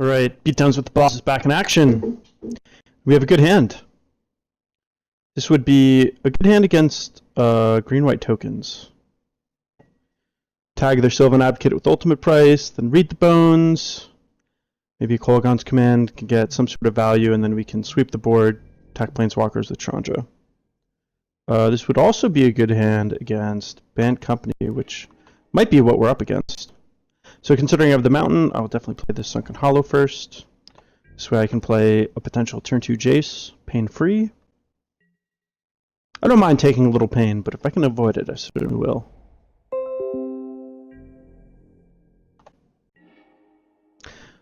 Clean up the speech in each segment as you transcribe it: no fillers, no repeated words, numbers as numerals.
Alright, Beatdowns with the Boss is back in action. We have a good hand. This would be a good hand against green-white tokens. Tag their Sylvan Advocate with ultimate price, then read the bones. Maybe Kolaghan's command can get some sort of value, and then we can sweep the board, attack Planeswalkers with Chandra. This would also be a good hand against Band Company, which might be what we're up against. So considering I have the Mountain, I will definitely play the Sunken Hollow first. This way I can play a potential turn 2 Jace, pain-free. I don't mind taking a little pain, but if I can avoid it, I certainly will.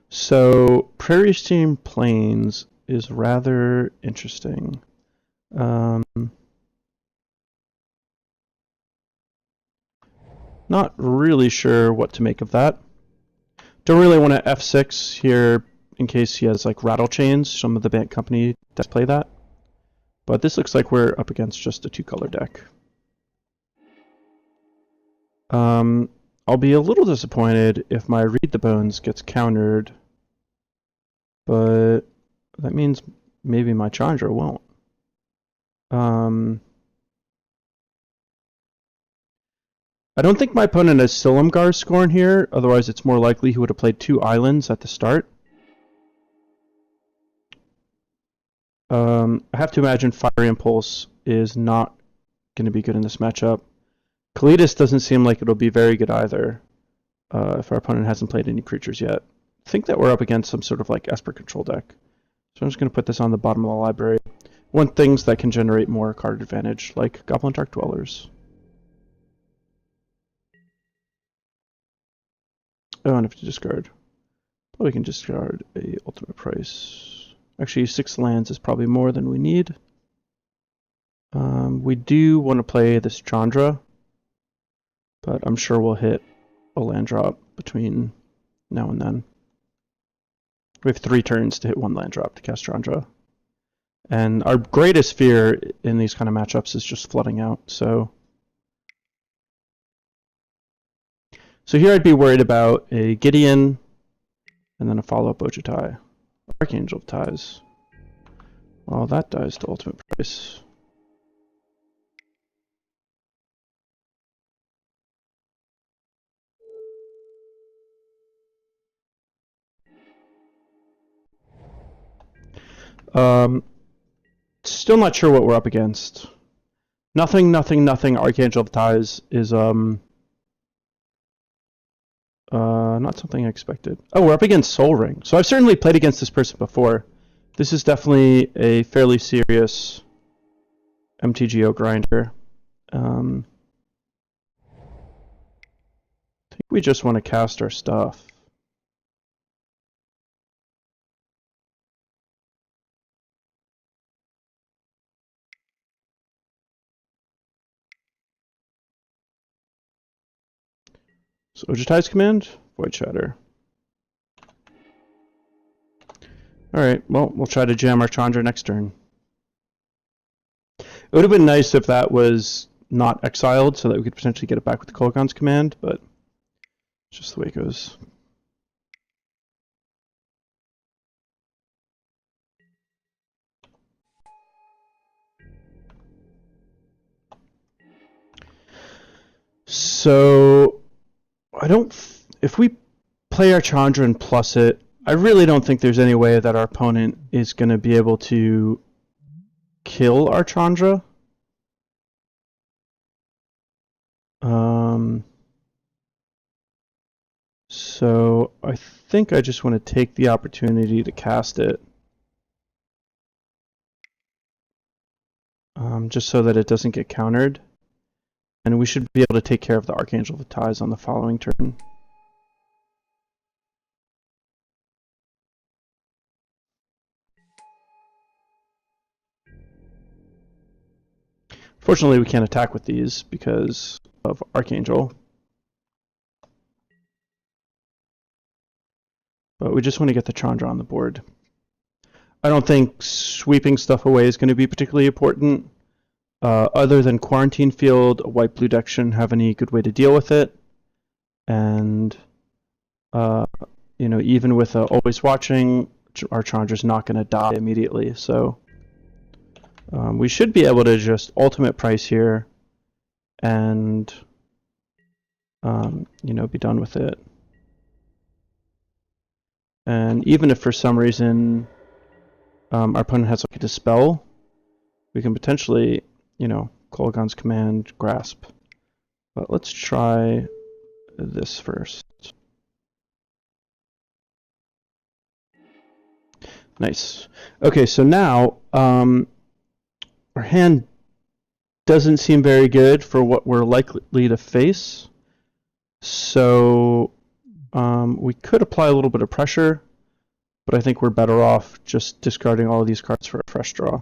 So, Prairie Steam Plains is rather interesting. Not really sure what to make of that. Don't really want to F6 here in case he has like Rattle Chains. Some of the Band Company does play that. But this looks like we're up against just a 2-color deck. I'll be a little disappointed if my Read the Bones gets countered. But that means maybe my Chandra won't. I don't think my opponent has Silumgar Scorn here, otherwise it's more likely he would have played 2 islands at the start. I have to imagine Fiery Impulse is not going to be good in this matchup. Kalitas doesn't seem like it'll be very good either, if our opponent hasn't played any creatures yet. I think that we're up against some sort of like Esper control deck. So I'm just going to put this on the bottom of the library. Want things that can generate more card advantage, like Goblin Dark-Dwellers. Oh, and I have to discard. Probably can discard a ultimate price. Actually, 6 lands is probably more than we need. We do want to play this Chandra, but I'm sure we'll hit a land drop between now and then. We have 3 turns to hit 1 land drop to cast Chandra. And our greatest fear in these kind of matchups is just flooding out, so here I'd be worried about a Gideon, and then a follow-up Ojutai. Archangel ties. Well, that dies to ultimate price. Still not sure what we're up against. Nothing, Archangel ties is not something I expected. Oh, we're up against Soul Ring. So I've certainly played against this person before. This is definitely a fairly serious MTGO grinder. I think we just want to cast our stuff. So Ojutai's command, Void Shatter. Alright, well, we'll try to jam our Chandra next turn. It would have been nice if that was not exiled so that we could potentially get it back with the Kolaghan's command, but it's just the way it goes. So if we play our Chandra and plus it, I really don't think there's any way that our opponent is going to be able to kill our Chandra. So I think I just want to take the opportunity to cast it. Just so that it doesn't get countered. And we should be able to take care of the Archangel of the Ties on the following turn. Fortunately, we can't attack with these because of Archangel. But we just want to get the Chandra on the board. I don't think sweeping stuff away is going to be particularly important. Other than Quarantine Field, a white-blue deck shouldn't have any good way to deal with it. And you know, even with always watching, our Chandra's not going to die immediately. So we should be able to just ultimate price here and, you know, be done with it. And even if for some reason our opponent has like a Dispel, we can potentially, you know, Kolaghan's Command, Grasp. But let's try this first. Nice. Okay, so now our hand doesn't seem very good for what we're likely to face. So we could apply a little bit of pressure, but I think we're better off just discarding all of these cards for a fresh draw.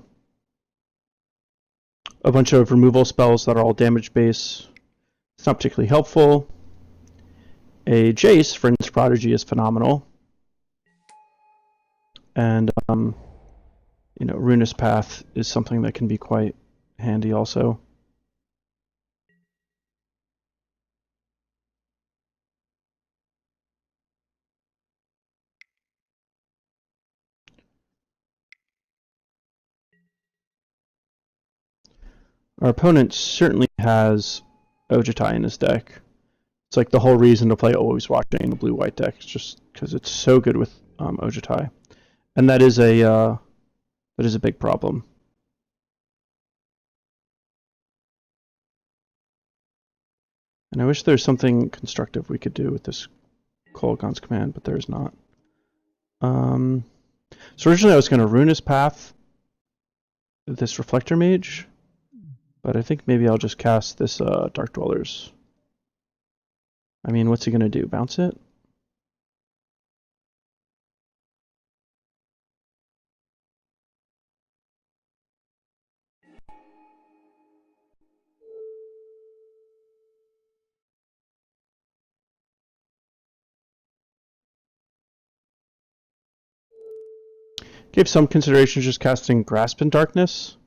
A bunch of removal spells that are all damage base. It's not particularly helpful. A Jace, Vryn's Prodigy, is phenomenal. And, you know, Ruinous Path is something that can be quite handy also. Our opponent certainly has Ojutai in his deck. It's like the whole reason to play Always Watching in the blue-white deck, is just because it's so good with Ojutai. And that is a big problem. And I wish there's something constructive we could do with this Kolaghan's Command, but there's not. So originally I was going to Ruinous Path this Reflector Mage, but I think maybe I'll just cast this Dark-Dwellers. I mean, what's he going to do? Bounce it? Gave some consideration just casting Grasp in Darkness.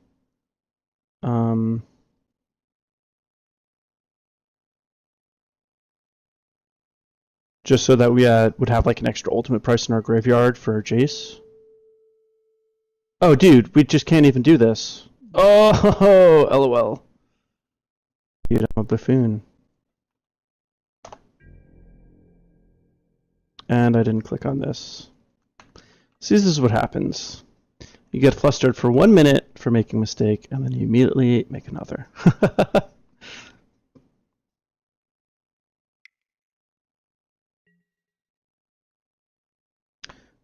Just so that we would have like an extra ultimate price in our graveyard for Jace. Oh, dude, we just can't even do this. Oh, lol. You know, a buffoon. And I didn't click on this. See, this is what happens. You get flustered for 1 minute for making a mistake, and then you immediately make another.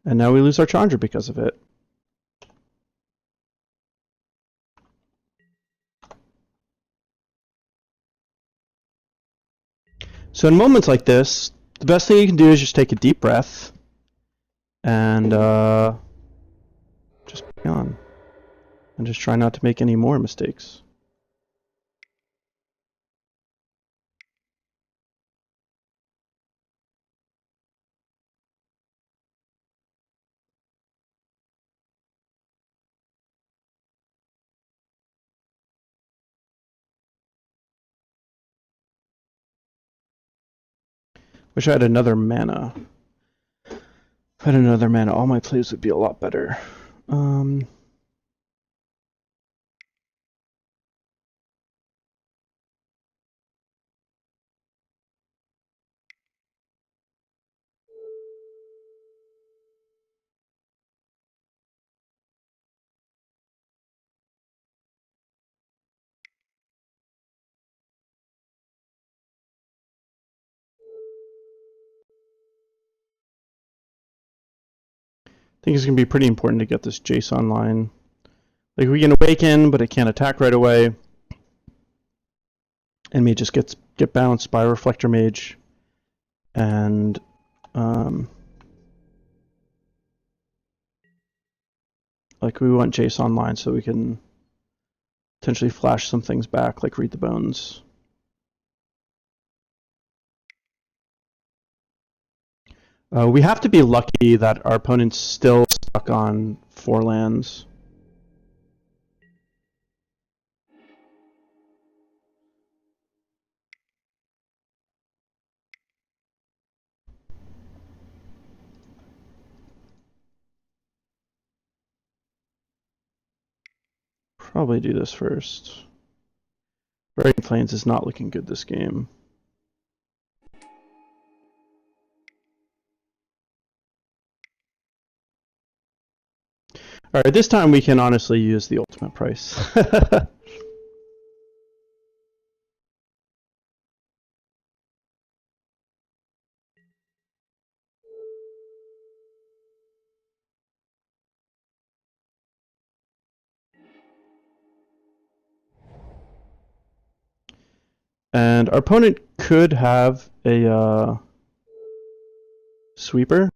And now we lose our Chandra because of it. So in moments like this, the best thing you can do is just take a deep breath and just be on. And just try not to make any more mistakes. Wish I had another mana. If I had another mana, all my plays would be a lot better. I think it's going to be pretty important to get this Jace online. Like, we can awaken, but it can't attack right away. And me just get bounced by a Reflector Mage. And like, we want Jace online so we can potentially flash some things back, like Read the Bones. We have to be lucky that our opponent's still stuck on 4 lands. probably do this first. Rending Plains is not looking good this game. Alright, this time we can honestly use the ultimate price. And our opponent could have a sweeper.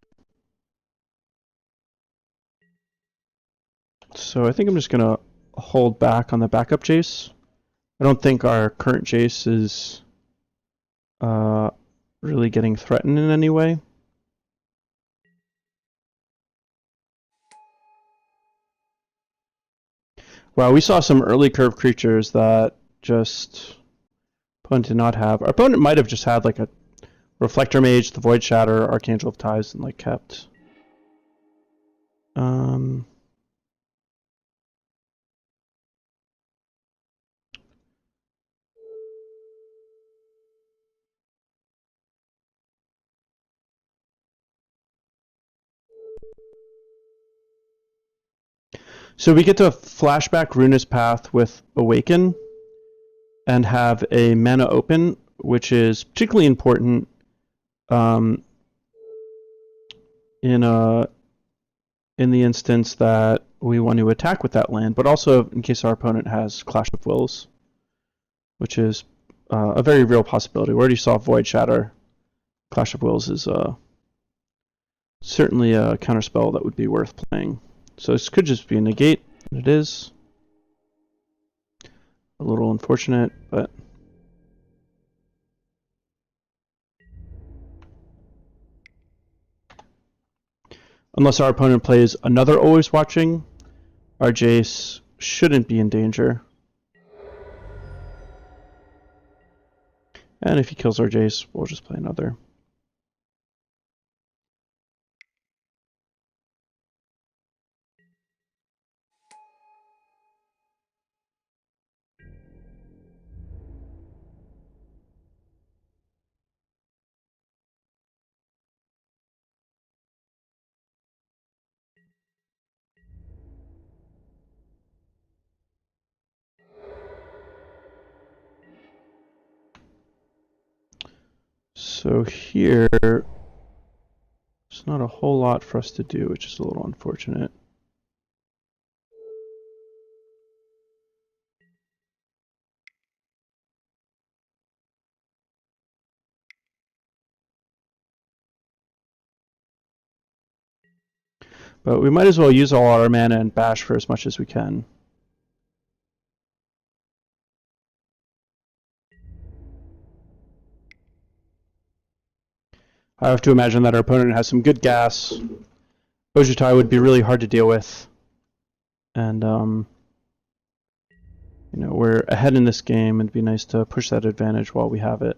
So I think I'm just going to hold back on the backup Jace. I don't think our current Jace is really getting threatened in any way. Wow, we saw some early curve creatures that just opponent did not have. Our opponent might have just had like a Reflector Mage, the Void Shatter, Archangel of Ties, and like kept. So we get to flashback Ruinous Path with Awaken and have a mana open, which is particularly important in the instance that we want to attack with that land, but also in case our opponent has Clash of Wills, which is a very real possibility. We already saw Void Shatter. Clash of Wills is certainly a counterspell that would be worth playing. So this could just be a negate, and it is. A little unfortunate, but... Unless our opponent plays another Always Watching, our Jace shouldn't be in danger. And if he kills our Jace, we'll just play another. So here, there's not a whole lot for us to do, which is a little unfortunate. But we might as well use all our mana and bash for as much as we can. I have to imagine that our opponent has some good gas. Ojutai would be really hard to deal with. And, you know, we're ahead in this game, and it'd be nice to push that advantage while we have it.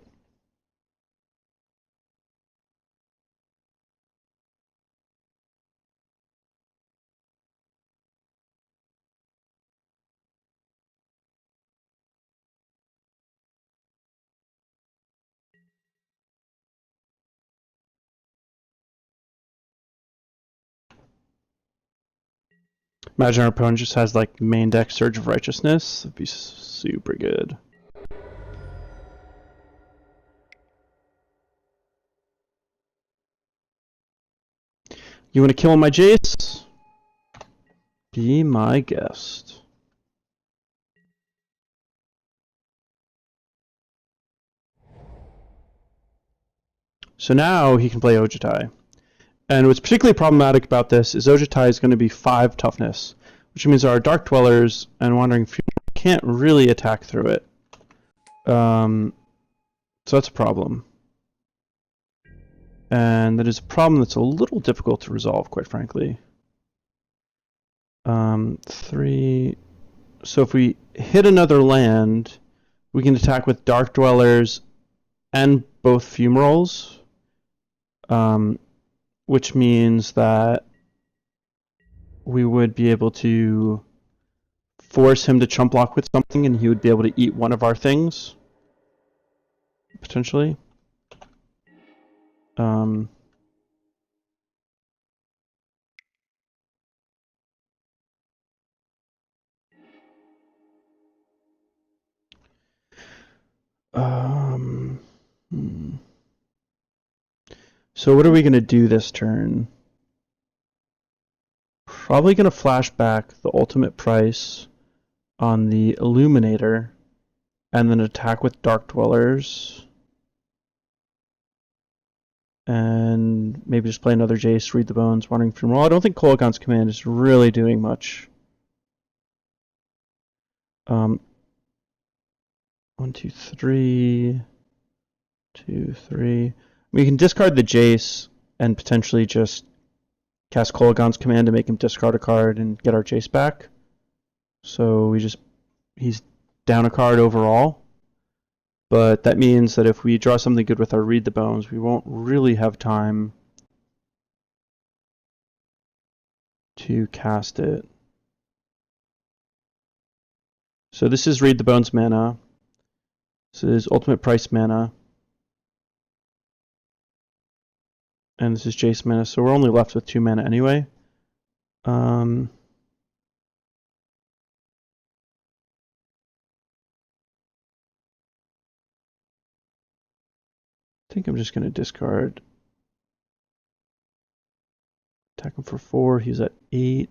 Imagine our opponent just has like main deck Surge of Righteousness. That'd be super good. You want to kill my Jace? Be my guest. So now he can play Ojutai. And what's particularly problematic about this is Ojutai is going to be 5 toughness, which means our Dark-Dwellers and Wandering Fumarole can't really attack through it. So that's a problem. And that is a problem that's a little difficult to resolve, quite frankly. 3. So if we hit another land, we can attack with Dark-Dwellers and both Fumaroles. Which means that we would be able to force him to chump block with something, and he would be able to eat one of our things, potentially. So what are we going to do this turn? Probably going to flash back the ultimate price on the Illuminator, and then attack with Dark-Dwellers. And maybe just play another Jace, Read the Bones, Wandering Fumarole. I don't think Kolaghan's command is really doing much. 1, 2, 3. 2, 3. We can discard the Jace and potentially just cast Kolaghan's command to make him discard a card and get our Jace back. So he's down a card overall. But that means that if we draw something good with our Read the Bones, we won't really have time to cast it. So this is Read the Bones mana. This is Ultimate Price mana. And this is Jace mana, so we're only left with 2 mana anyway. I think I'm just going to discard. Attack him for 4. He's at 8.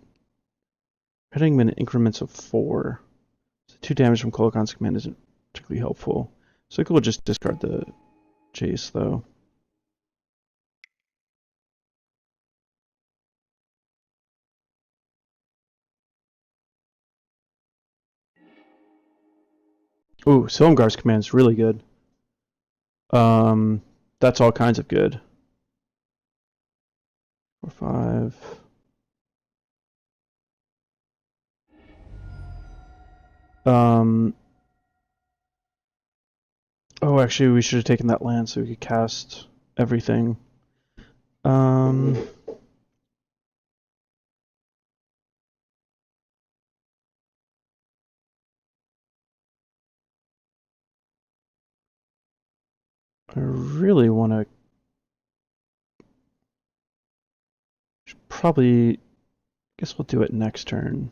Hitting him in increments of 4. So 2 damage from Kolaghan's command isn't particularly helpful. So I think we'll just discard the Jace, though. Ooh, Silumgar's command is really good. That's all kinds of good. 4, 5. Oh, actually, we should have taken that land so we could cast everything. I really want to probably, I guess we'll do it next turn.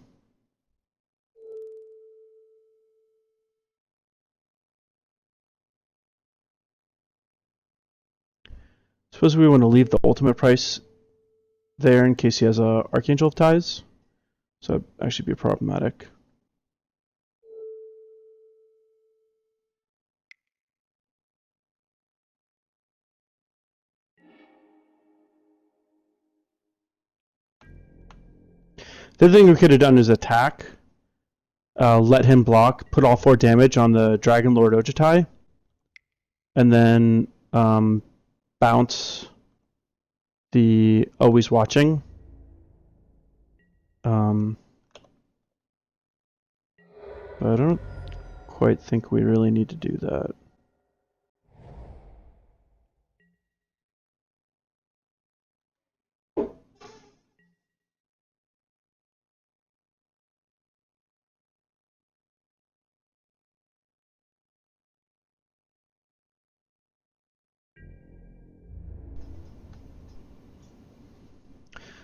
Suppose we want to leave the ultimate price there in case he has a Archangel of Ties. So that'd actually be problematic. The other thing we could have done is attack, let him block, put all 4 damage on the Dragonlord Ojutai, and then bounce the Always Watching. But I don't quite think we really need to do that.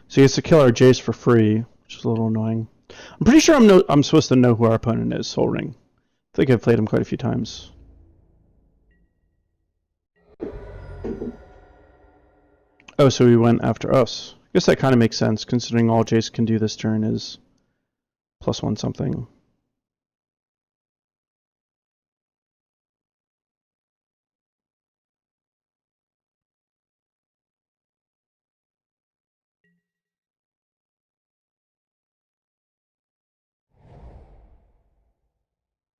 So he gets to kill our Jace for free, which is a little annoying. I'm pretty sure I'm supposed to know who our opponent is, Soul Ring. I think I've played him quite a few times. Oh, so he went after us. I guess that kind of makes sense, considering all Jace can do this turn is +1 something.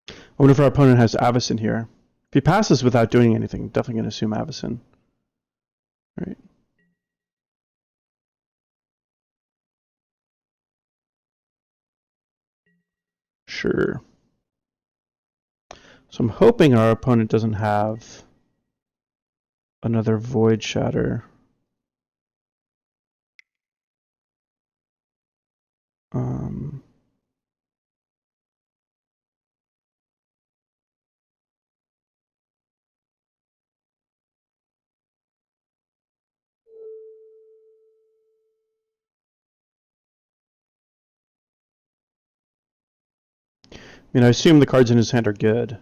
I wonder if our opponent has Avacyn here. If he passes without doing anything, I'm definitely going to assume Avacyn. Right. Sure. So I'm hoping our opponent doesn't have another Void Shatter. mean, I assume the cards in his hand are good.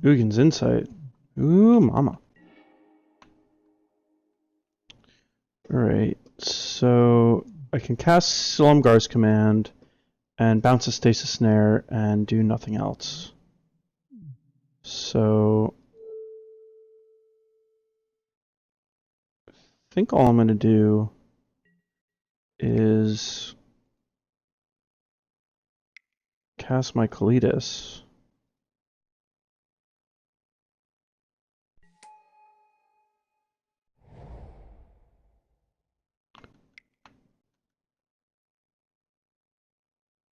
Uggin's Insight. Ooh, mama. Alright, so I can cast Silumgar's Command and bounce a Stasis Snare and do nothing else. So I think all I'm going to do is cast my Kalitas.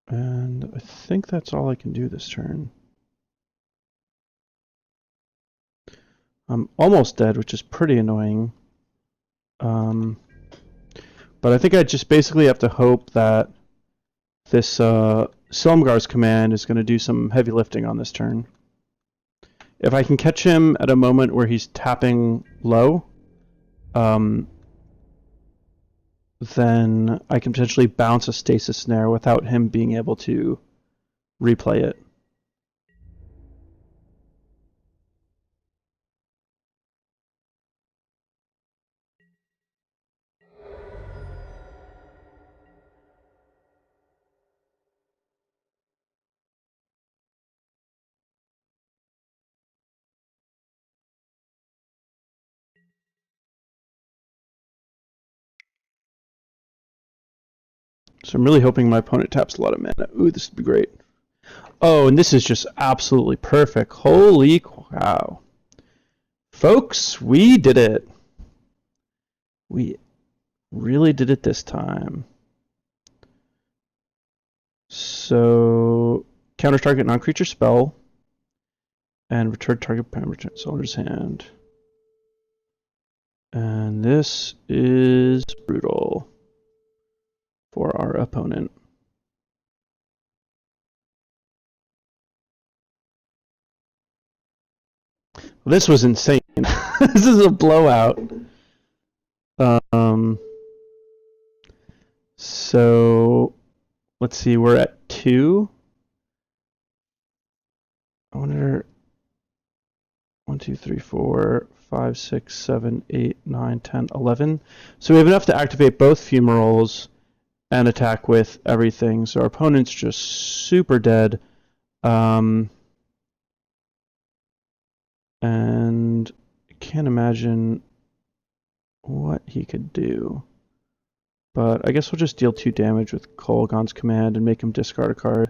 And I think that's all I can do this turn. I'm almost dead, which is pretty annoying. But I think I just basically have to hope that this Silumgar's Command is going to do some heavy lifting on this turn. If I can catch him at a moment where he's tapping low, then I can potentially bounce a Stasis Snare without him being able to replay it. So I'm really hoping my opponent taps a lot of mana. Ooh, this would be great. Oh, and this is just absolutely perfect. Holy cow. Folks, we did it. We really did it this time. So, counter target non-creature spell, and return target permanent owner's hand. And this is brutal for our opponent. This was insane. This is a blowout. So let's see, we're at 2. I wonder 1, 2, 3, 4, 5, 6, 7, 8, 9, 10, 11. So we have enough to activate both Fumaroles and attack with everything. So our opponent's just super dead. And I can't imagine what he could do. But I guess we'll just deal 2 damage with Kolaghan's Command and make him discard a card.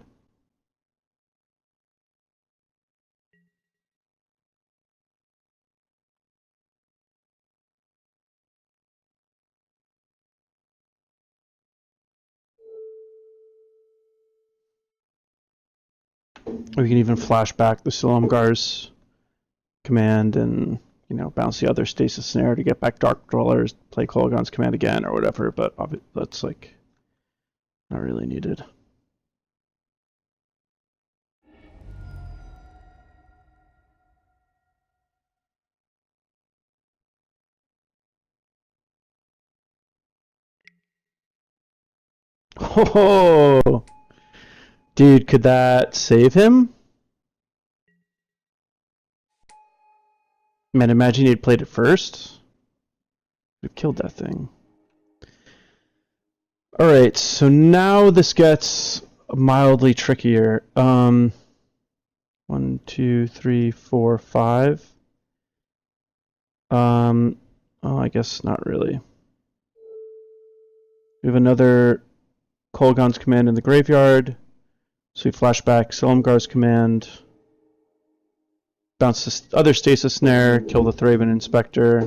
We can even flash back the Silumgar's Command and, you know, bounce the other Stasis Snare to get back Dark-Dwellers, play Kolaghan's Command again or whatever, but that's like not really needed. Oh, dude, could that save him? Man, imagine he'd played it first. We've killed that thing. Alright, so now this gets mildly trickier. 1, 2, 3, 4, 5. Oh, I guess not really. We have another Kolaghan's Command in the graveyard. So we flash back Silumgar's Command. Bounce this other Stasis Snare, kill the Thraben Inspector.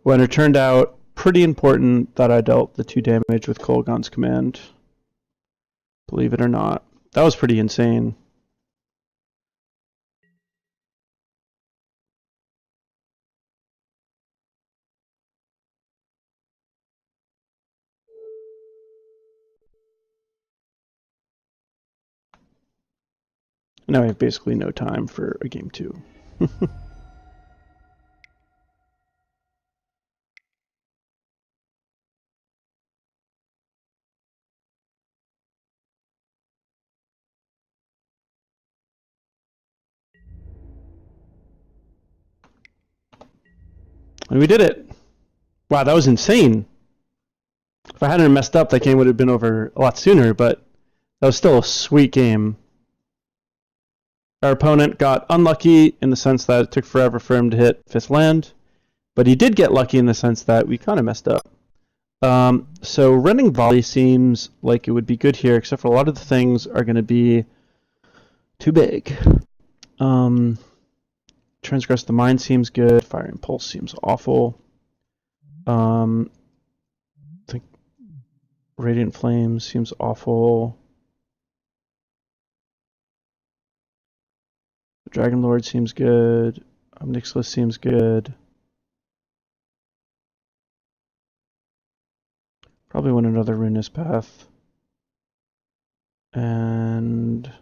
When it turned out pretty important that I dealt the 2 damage with Kolaghan's Command. Believe it or not. That was pretty insane. Now I have basically no time for a game 2. And we did it! Wow, that was insane! If I hadn't messed up, that game would have been over a lot sooner, but that was still a sweet game. Our opponent got unlucky in the sense that it took forever for him to hit 5th land, but he did get lucky in the sense that we kind of messed up. So Rending Volley seems like it would be good here, except for a lot of the things are going to be too big. Transgress the Mind seems good. Firing Pulse seems awful. I think Radiant Flame seems awful. Dragonlord seems good. Ob Nixilis seems good. Probably win another Ruinous Path. And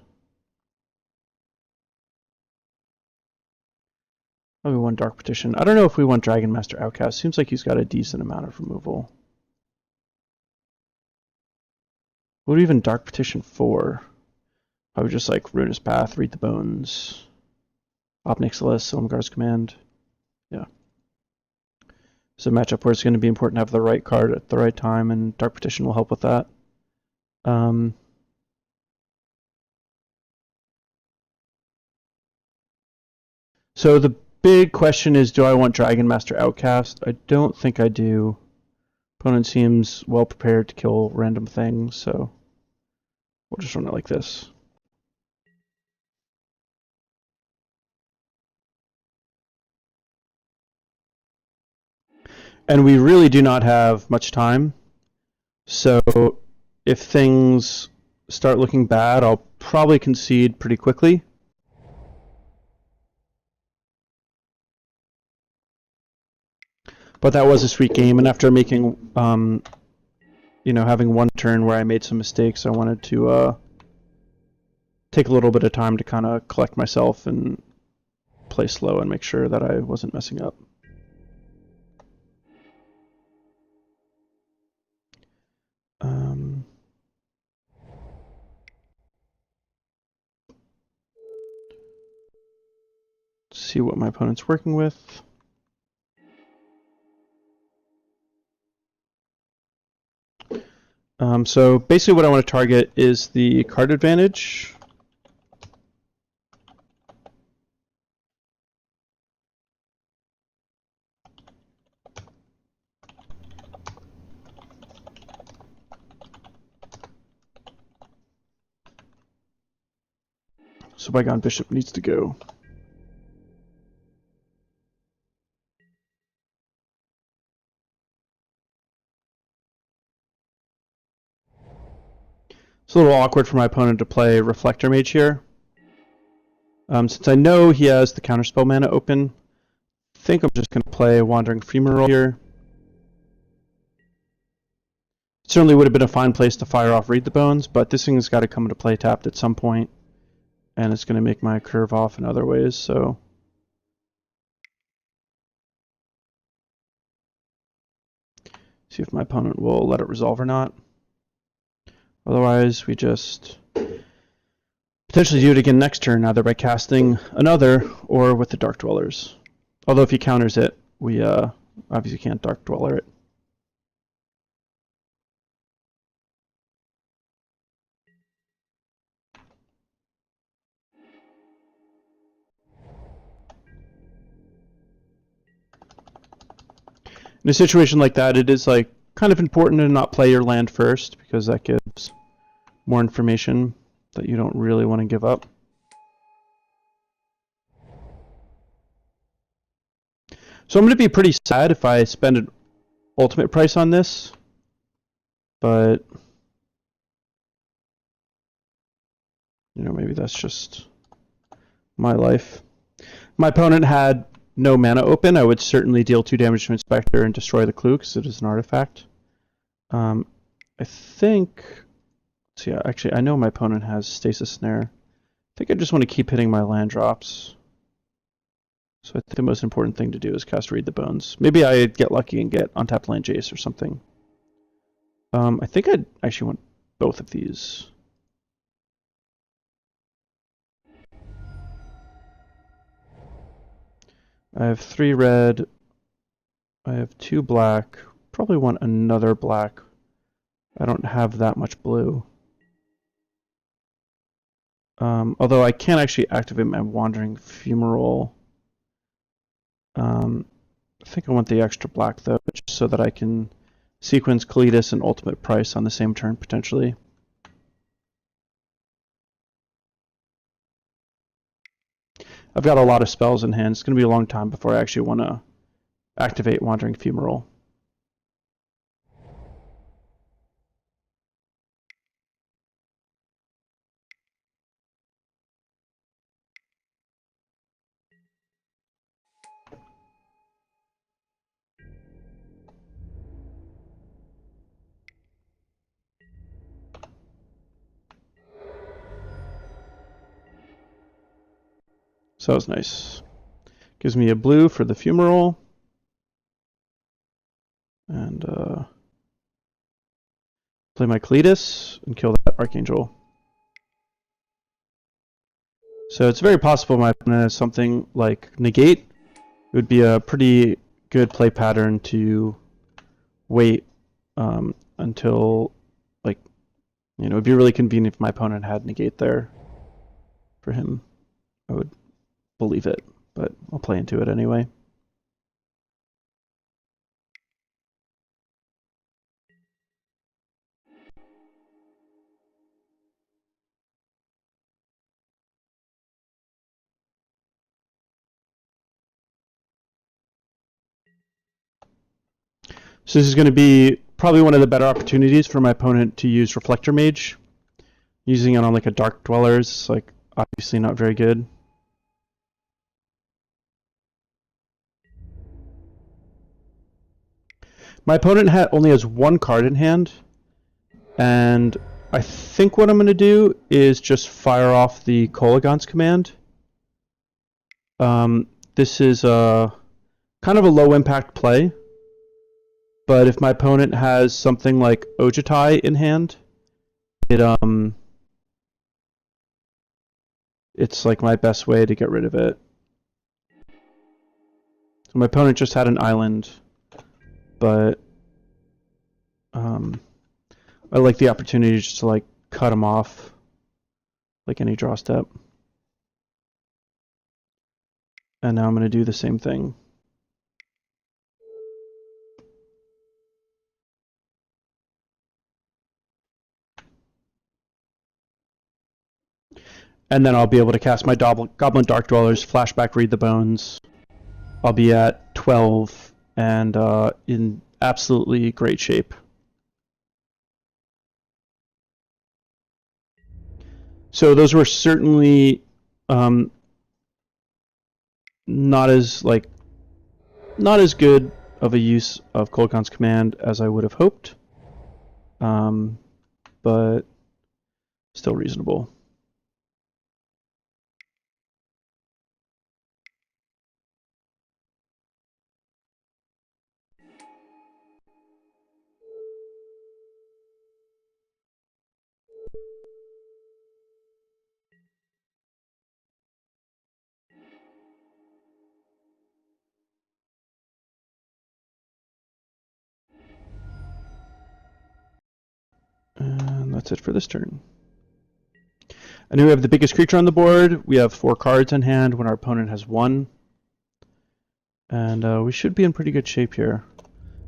probably one Dark Petition. I don't know if we want Dragonmaster Outkast. Seems like he's got a decent amount of removal. What would even Dark Petition for? Probably just like Ruinous Path, Read the Bones, Ob Nixilis, Silumgar's Command. Yeah. It's a matchup where it's going to be important to have the right card at the right time, and Dark Petition will help with that. So the big question is, do I want Dragonmaster Outkast? I don't think I do. Opponent seems well prepared to kill random things, so we'll just run it like this. And we really do not have much time, so if things start looking bad, I'll probably concede pretty quickly. But that was a sweet game, and after making, having one turn where I made some mistakes, I wanted to take a little bit of time to kind of collect myself and play slow and make sure that I wasn't messing up. See what my opponent's working with. So basically what I want to target is the card advantage. So Bygone Bishop needs to go. It's a little awkward for my opponent to play Reflector Mage here. Since I know he has the counterspell mana open, I think I'm just going to play Wandering Fumarole here. It certainly would have been a fine place to fire off Read the Bones, but this thing has got to come into play tapped at some point, and it's going to make my curve off in other ways, so... See if my opponent will let it resolve or not. Otherwise, we just potentially do it again next turn, either by casting another or with the Dark-Dwellers. Although if he counters it, we obviously can't Dark-Dweller it. In a situation like that, it is like kind of important to not play your land first, because that gives more information that you don't really want to give up. So I'm going to be pretty sad if I spend an ultimate price on this, but maybe that's just my life. My opponent had no mana open. I would certainly deal 2 damage to Inspector and destroy the clue because it is an artifact. I think... So yeah, actually, I know my opponent has Stasis Snare. I think I just want to keep hitting my land drops. So I think the most important thing to do is cast Read the Bones. Maybe I get lucky and get untapped land Jace or something. I think I'd actually want both of these. I have 3 red. I have 2 black. Probably want another black. I don't have that much blue. Although I can't actually activate my Wandering Fumarole. I think I want the extra black though, just so that I can sequence Kalitas and Ultimate Price on the same turn potentially. I've got a lot of spells in hand. It's going to be a long time before I actually want to activate Wandering Fumarole. So that was nice. Gives me a blue for the Fumarole. And play my Kalitas and kill that Archangel. So it's very possible my opponent has something like Negate. It would be a pretty good play pattern to wait until, like, you know, it'd be really convenient if my opponent had Negate there for him. I would believe it, but I'll play into it anyway. So this is going to be probably one of the better opportunities for my opponent to use Reflector Mage. Using it on like a Dark-Dwellers is like obviously not very good. My opponent only has 1 card in hand, and I think what I'm going to do is just fire off the Kolaghan's command. This is kind of a low impact play, but if my opponent has something like Ojutai in hand, it's like my best way to get rid of it. So my opponent just had an island, but I like the opportunity just to like cut him off like any draw step. And now I'm going to do the same thing. And then I'll be able to cast my Goblin Dark-Dwellers, flashback Read the Bones. I'll be at 12 and in absolutely great shape. So those were certainly not as good of a use of Kolaghan's command as I would have hoped, but still reasonable. And that's it for this turn. I know we have the biggest creature on the board. We have 4 cards in hand when our opponent has 1. And we should be in pretty good shape here.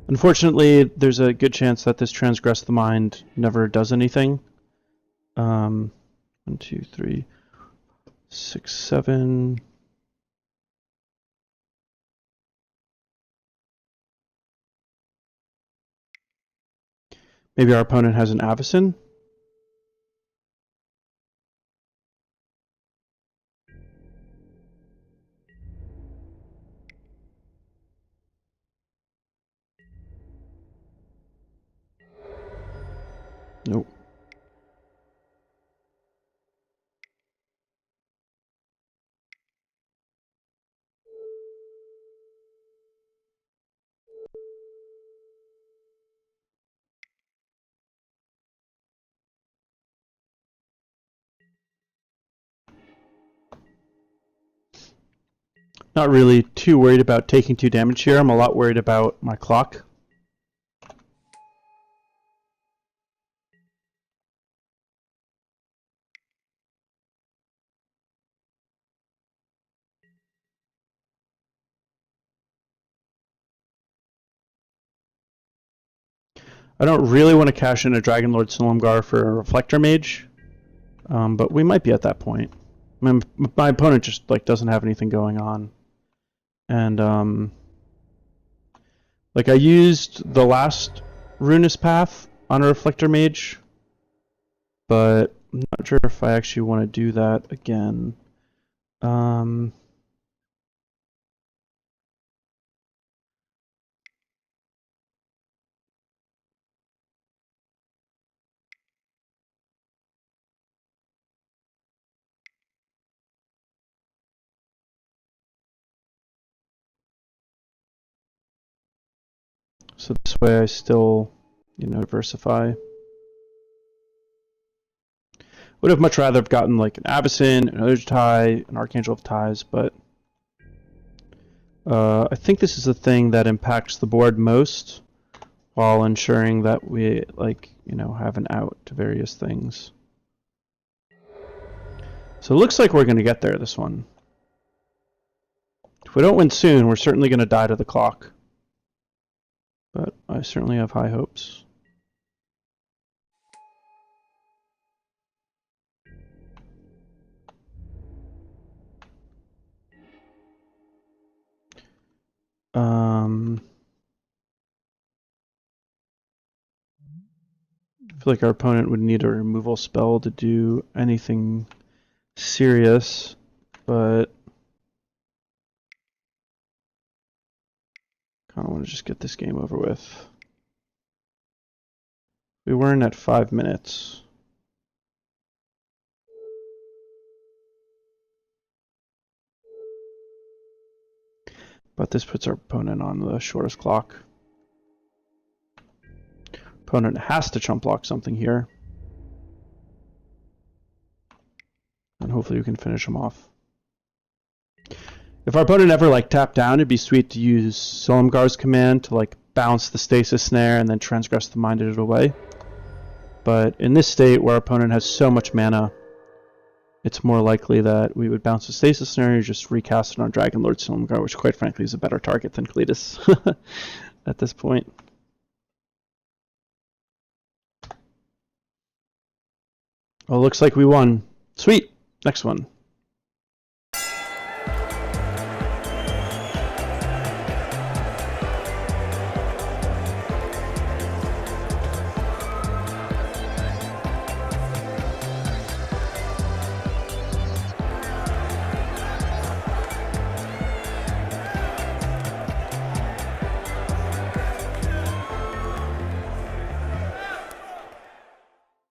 Unfortunately, there's a good chance that this Transgress the Mind never does anything. 1, 2, 3, 6, 7. Maybe our opponent has an Avacyn. Nope. Not really too worried about taking 2 damage here. I'm a lot worried about my clock. I don't really want to cash in a Dragonlord Silumgar for a Reflector Mage, but we might be at that point. My opponent just like doesn't have anything going on, and like I used the last Ruinous Path on a Reflector Mage, but I'm not sure if I actually want to do that again. So this way I still, diversify. Would have much rather have gotten like an Avacyn, an Ojutai, an Archangel of Ties, but I think this is the thing that impacts the board most, while ensuring that we have an out to various things. So it looks like we're going to get there this one. If we don't win soon, we're certainly going to die to the clock. But I certainly have high hopes. I feel like our opponent would need a removal spell to do anything serious, but kind of want to just get this game over with. We weren't at 5 minutes. But this puts our opponent on the shortest clock. Opponent has to chump block something here. And hopefully we can finish him off. If our opponent ever tapped down, it'd be sweet to use Silumgar's command to bounce the Stasis Snare and then Transgress the Mind it away. But in this state where our opponent has so much mana, it's more likely that we would bounce the Stasis Snare and just recast it on Dragonlord Silumgar, which quite frankly is a better target than Kalitas at this point. Well, looks like we won. Sweet. Next one.